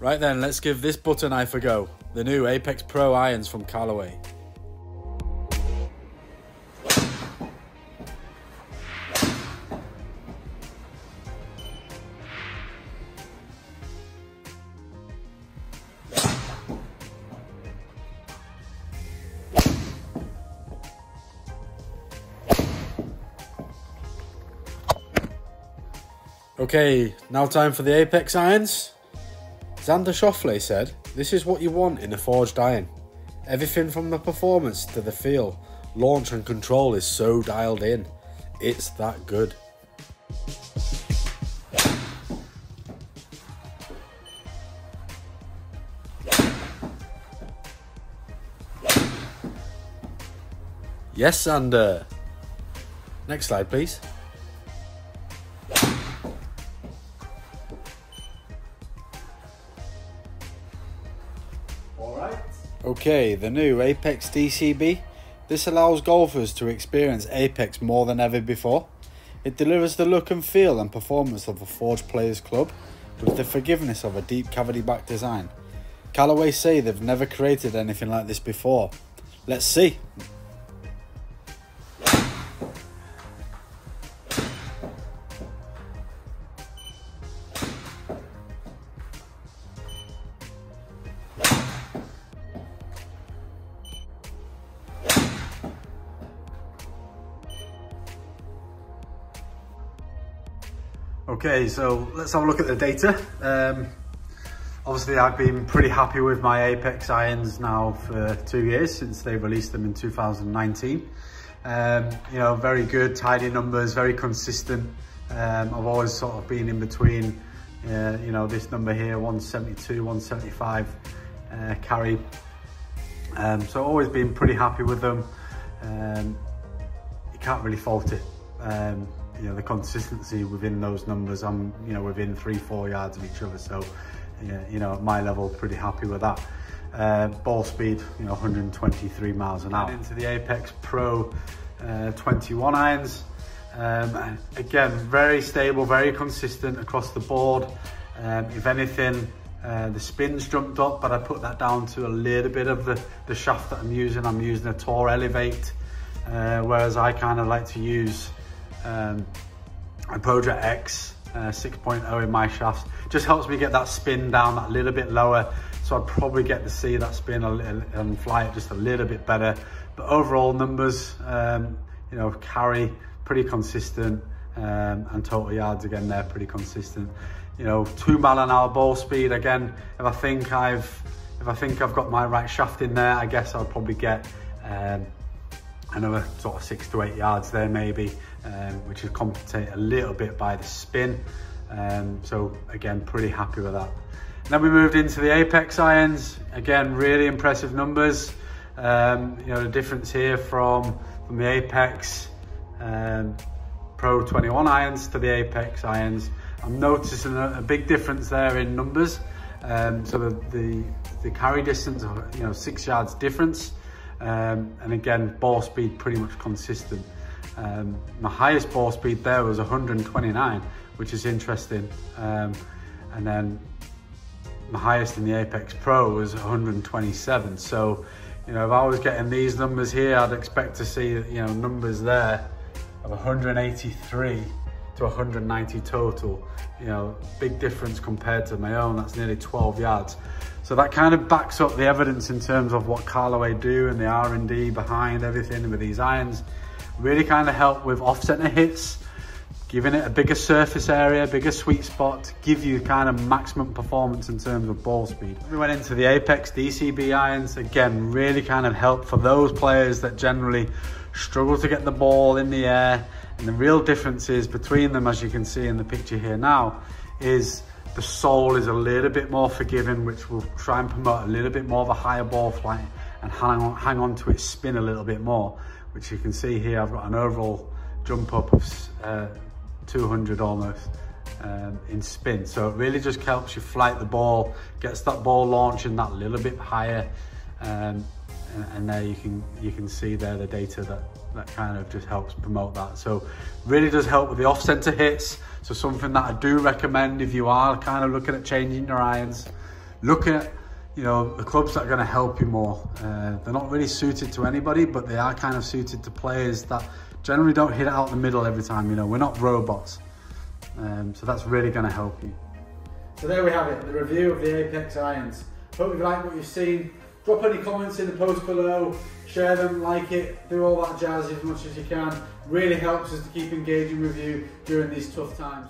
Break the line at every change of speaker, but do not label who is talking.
Right then, let's give this butter knife a go. The new Apex Pro irons from Callaway. Okay, now time for the Apex irons. Xander Schauffele said, "This is what you want in a forged iron. Everything from the performance to the feel, launch and control is so dialed in. It's that good." Yes, Xander. Next slide, please. Okay, the new Apex DCB. This allows golfers to experience Apex more than ever before. It delivers the look and feel and performance of a forged player's club with the forgiveness of a deep cavity back design. Callaway say they've never created anything like this before. Let's see. Okay, so let's have a look at the data. Obviously I've been pretty happy with my Apex irons now for 2 years since they released them in 2019. You know, very good, tidy numbers, very consistent. I've always sort of been in between, you know, this number here, 172, 175 carry. So always been pretty happy with them. You can't really fault it. You know, the consistency within those numbers, I'm, you know, within 3-4 yards of each other. So, yeah, you know, at my level, pretty happy with that. Ball speed, you know, 123 miles an hour. Into the Apex Pro 21 irons. Again, very stable, very consistent across the board. If anything, the spin's jumped up, but I put that down to a little bit of the shaft that I'm using. I'm using a Tour Elevate, whereas I kind of like to use a Project X 6.0 in my shafts. Just helps me get that spin down that little bit lower, so I'd probably get to see that spin a little and fly it just a little bit better. But overall numbers, you know, carry pretty consistent, and total yards again, they're pretty consistent. You know, 2 mile an hour ball speed. Again, if I think I've got my right shaft in there, I guess I'll probably get another sort of 6 to 8 yards there maybe, which is compensated a little bit by the spin. So again, pretty happy with that. Then we moved into the Apex irons. Again, really impressive numbers. You know, the difference here from the Apex Pro 21 irons to the Apex irons, I'm noticing a big difference there in numbers. So the carry distance, you know, 6 yards difference. And again, ball speed pretty much consistent. My highest ball speed there was 129, which is interesting. And then my highest in the Apex Pro was 127. So, you know, if I was getting these numbers here, I'd expect to see, you know, numbers there of 183 to 190 total. You know, big difference compared to my own. That's nearly 12 yards. So that kind of backs up the evidence in terms of what Callaway do and the R&D behind everything with these irons. Really kind of help with off-center hits, giving it a bigger surface area, bigger sweet spot, to give you kind of maximum performance in terms of ball speed. We went into the Apex DCB irons. Again, really kind of help for those players that generally struggle to get the ball in the air. And the real differences between them, as you can see in the picture here now, is the sole is a little bit more forgiving, which will try and promote a little bit more of a higher ball flight and hang on to its spin a little bit more, which you can see here. I've got an overall jump up of 200 almost in spin. So it really just helps you flight the ball, gets that ball launching that little bit higher. And there you can see there the data that kind of just helps promote that. So really does help with the off-center hits. So something that I do recommend if you are kind of looking at changing your irons. look at, you know, the clubs that are going to help you more. They're not really suited to anybody, but they are kind of suited to players that generally don't hit it out the middle every time. You know, we're not robots. So that's really going to help you.
So there we have it, the review of the Apex irons. Hope you've liked what you've seen. Drop any comments in the post below, share them, like it, do all that jazz as much as you can. Really helps us to keep engaging with you during these tough times.